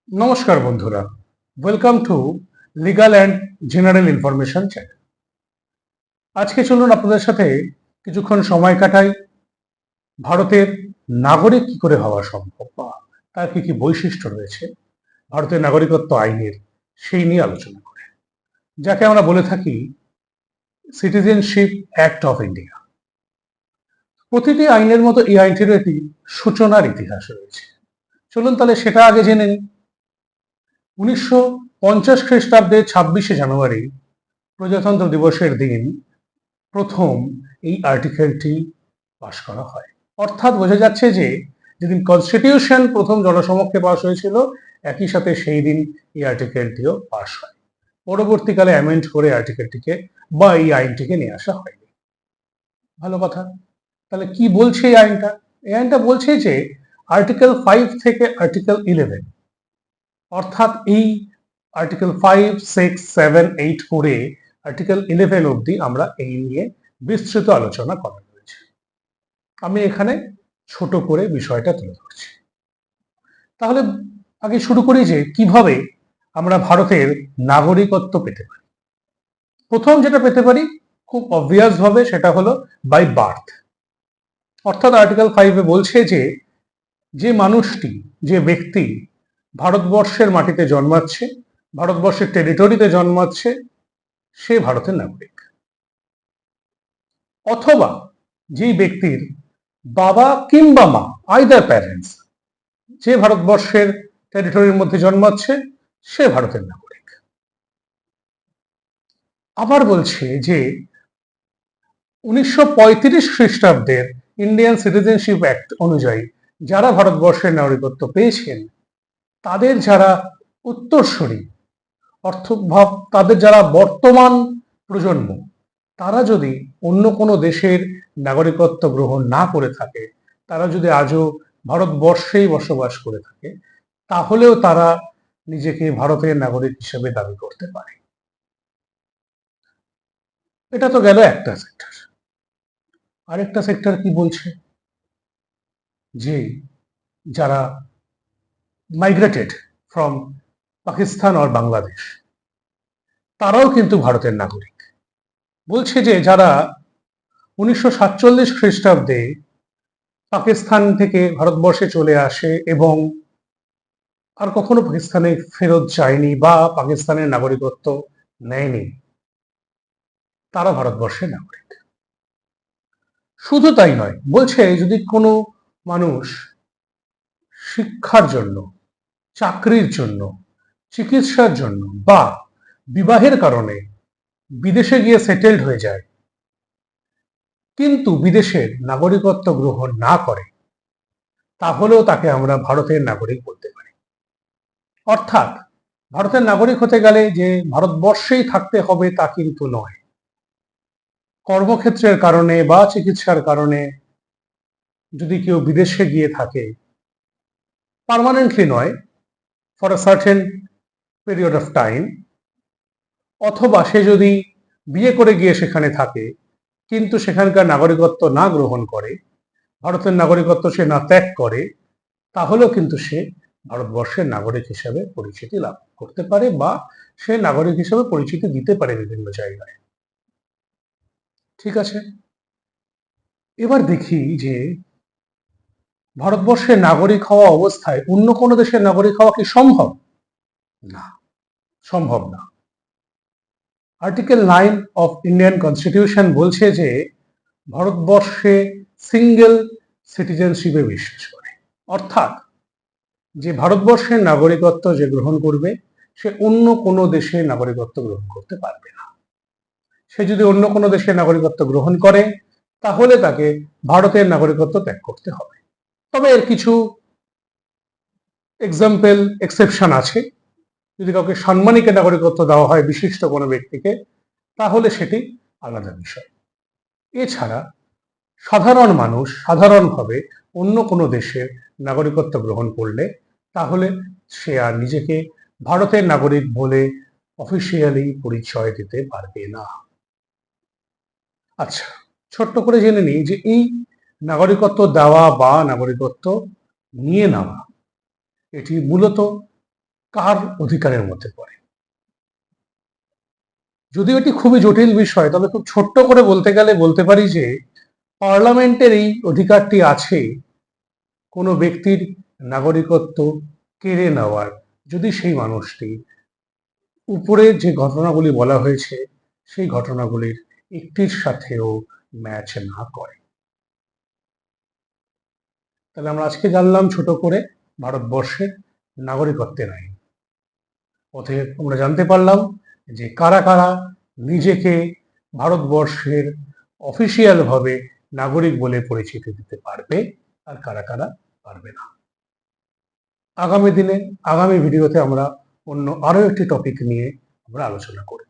নমস্কার বন্ধুরা, welcome to legal and general information channel. আজকে চলুন আপনাদের সাথে কিছুক্ষণ সময় কাটাই ভারতের নাগরিক কি করে হওয়া সম্ভব বা তার কি কি বৈশিষ্ট্য রয়েছে ভারতের নাগরিকত্ব আইনের, সেই নিয়ে আলোচনা করে, যাকে আমরা বলে থাকি সিটিজেনশিপ অ্যাক্ট অফ ইন্ডিয়া। প্রতিটি আইনের মতো এই আইনটিরও একটি সূচনার ইতিহাস রয়েছে। চলুন তাহলে সেটা আগে জেনে নিই। 1950 খ্রিস্টাব্দে 26শে জানুয়ারি প্রজাতন্ত্র দিবসের দিন প্রথম এই আর্টিকেলটি পাশ করা হয়। অর্থাৎ বোঝা যাচ্ছে যে যেদিন কনস্টিটিউশন প্রথম জনসমক্ষে পাশ হয়েছিল, একই সাথে সেই দিন এই আর্টিকেলটিও পাশ হয়। পরবর্তীকালে অ্যামেন্ড করে আর্টিকেলটিকে বা এই আইনটিকে নিয়ে আসা হয়নি। ভালো কথা। তাহলে কি বলছে এই আইনটা? এই আইনটা বলছে যে আর্টিকেল 5 থেকে আর্টিকেল 11, অর্থাৎ এই আর্টিকেল 5, 6, 7, 8 করে আর্টিকেল 11 অবধি আমরা এই নিয়ে বিস্তৃত আলোচনা করা হয়েছে। আমি এখানে ছোট করে বিষয়টা তুলে ধরছি। তাহলে আগে শুরু করি যে কিভাবে আমরা ভারতের নাগরিকত্ব পেতে পারি। প্রথম যেটা পেতে পারি খুব অবভিয়াস ভাবে, সেটা হলো বাই বার্থ। অর্থাৎ আর্টিকেল 5-এ বলছে যে যে মানুষটি, যে ব্যক্তি ভারতবর্ষের মাটিতে জন্মাচ্ছে, ভারতবর্ষের টেরিটরিতে জন্মাচ্ছে, সে ভারতের নাগরিক। অথবা যেই ব্যক্তির বাবা কিংবা মা, আইদার প্যারেন্টস, যে ভারতবর্ষের টেরিটরির মধ্যে জন্মাচ্ছে, সে ভারতের নাগরিক। আবার বলছে যে 1935 খ্রিস্টাব্দের ইন্ডিয়ান সিটিজেনশিপ অ্যাক্ট অনুযায়ী যারা ভারতবর্ষের নাগরিকত্ব পেয়েছেন, তাদের যারা উত্তরসূরি, অর্থাৎ তাদের যারা বর্তমান প্রজন্ম, তারা যদি অন্য কোনো দেশের নাগরিকত্ব গ্রহণ না করে থাকে, তারা যদি আজও ভারতবর্ষেই বসবাস করে থাকে, তাহলেও তারা নিজেকে ভারতের নাগরিক হিসেবে দাবি করতে পারে। এটা তো গেল একটা সেক্টর। আরেকটা সেক্টর কি বলছে? যে যারা মাইগ্রেটেড ফ্রম পাকিস্তান আর বাংলাদেশ, তারাও কিন্তু ভারতের নাগরিক। বলছে যে যারা 1947 খ্রিস্টাব্দে পাকিস্তান থেকে ভারতবর্ষে চলে আসে এবং আর কখনো পাকিস্তানে ফেরত যায়নি বা পাকিস্তানের নাগরিকত্ব নেয়নি, তারা ভারতবর্ষের নাগরিক। শুধু তাই নয়, বলছে যদি কোনো মানুষ শিক্ষার জন্য, চাকরির জন্য, চিকিৎসার জন্য বা বিবাহের কারণে বিদেশে গিয়ে সেটেলড হয়ে যায়, কিন্তু বিদেশের নাগরিকত্ব গ্রহণ না করে, তাহলেও তাকে আমরা ভারতের নাগরিক বলতে পারি। অর্থাৎ ভারতের নাগরিক হতে গেলে যে ভারতবর্ষেই থাকতে হবে তা কিন্তু নয়। কর্মক্ষেত্রের কারণে বা চিকিৎসার কারণে যদি কেউ বিদেশে গিয়ে থাকে, পার্মানেন্টলি নয়, for a certain period of time, অথবা সে যদি বিয়ে করে গিয়ে সেখানে থাকে কিন্তু সেখানকার নাগরিকত্ব না গ্রহণ করে, ভারতের নাগরিকত্ব সে না ত্যাগ করে, তাহলেও কিন্তু সে ভারতবর্ষের নাগরিক হিসেবে পরিচিতি লাভ করতে পারে বা সে নাগরিক হিসেবে পরিচিতি দিতে পারে বিভিন্ন জায়গায়। ঠিক আছে, এবার দেখি যে ভারতবর্ষের নাগরিক হওয়া অবস্থায় অন্য কোনো দেশের নাগরিক হওয়া কি সম্ভব? না, সম্ভব না। আর্টিকেল 9 অফ ইন্ডিয়ান কনস্টিটিউশন বলছে যে ভারতবর্ষে সিঙ্গেল সিটিজেনশিপে বিশ্বাস করে। অর্থাৎ যে ভারতবর্ষের নাগরিকত্ব যে গ্রহণ করবে, সে অন্য কোনো দেশের নাগরিকত্ব গ্রহণ করতে পারবে না। সে যদি অন্য কোনো দেশের নাগরিকত্ব গ্রহণ করে, তাহলে তাকে ভারতের নাগরিকত্ব ত্যাগ করতে হবে। তবে এর কিছু এক্সাম্পল, এক্সেপশন আছে। যদি কাউকে সাম্মানিক নাগরিকত্ব দেওয়া হয় বিশিষ্ট কোনো ব্যক্তিকে, তাহলে সেটি আলাদা বিষয়। এছাড়া সাধারণ মানুষ সাধারণভাবে অন্য কোনো দেশের নাগরিকত্ব গ্রহণ করলে, তাহলে সে আর নিজেকে ভারতের নাগরিক বলে অফিসিয়ালি পরিচয় দিতে পারবে না। আচ্ছা, ছোট্ট করে জেনে নিই যে এই নাগরিকত্ব দেওয়া বা নাগরিকত্ব নিয়ে নেওয়া, এটি মূলত কার অধিকারের মধ্যে পড়ে। যদিও এটি খুবই জটিল বিষয়, তবে খুব ছোট্ট করে বলতে গেলে বলতে পারি যে পার্লামেন্টের এই অধিকারটি আছে কোনো ব্যক্তির নাগরিকত্ব কেড়ে নেওয়ার, যদি সেই মানুষটি উপরে যে ঘটনাগুলি বলা হয়েছে সেই ঘটনাগুলির একটির সাথেও ম্যাচ না করে। তাহলে আমরা আজকে জানলাম ছোট করে ভারতবর্ষের নাগরিকত্বের আইন। অতএব আমরা জানতে পারলাম যে কারা কারা নিজেকে ভারতবর্ষের অফিসিয়াল ভাবে নাগরিক বলে পরিচিতি দিতে পারবে আর কারা কারা পারবে না। আগামী দিনে আগামী ভিডিওতে আমরা অন্য আরো একটি টপিক নিয়ে আমরা আলোচনা করব।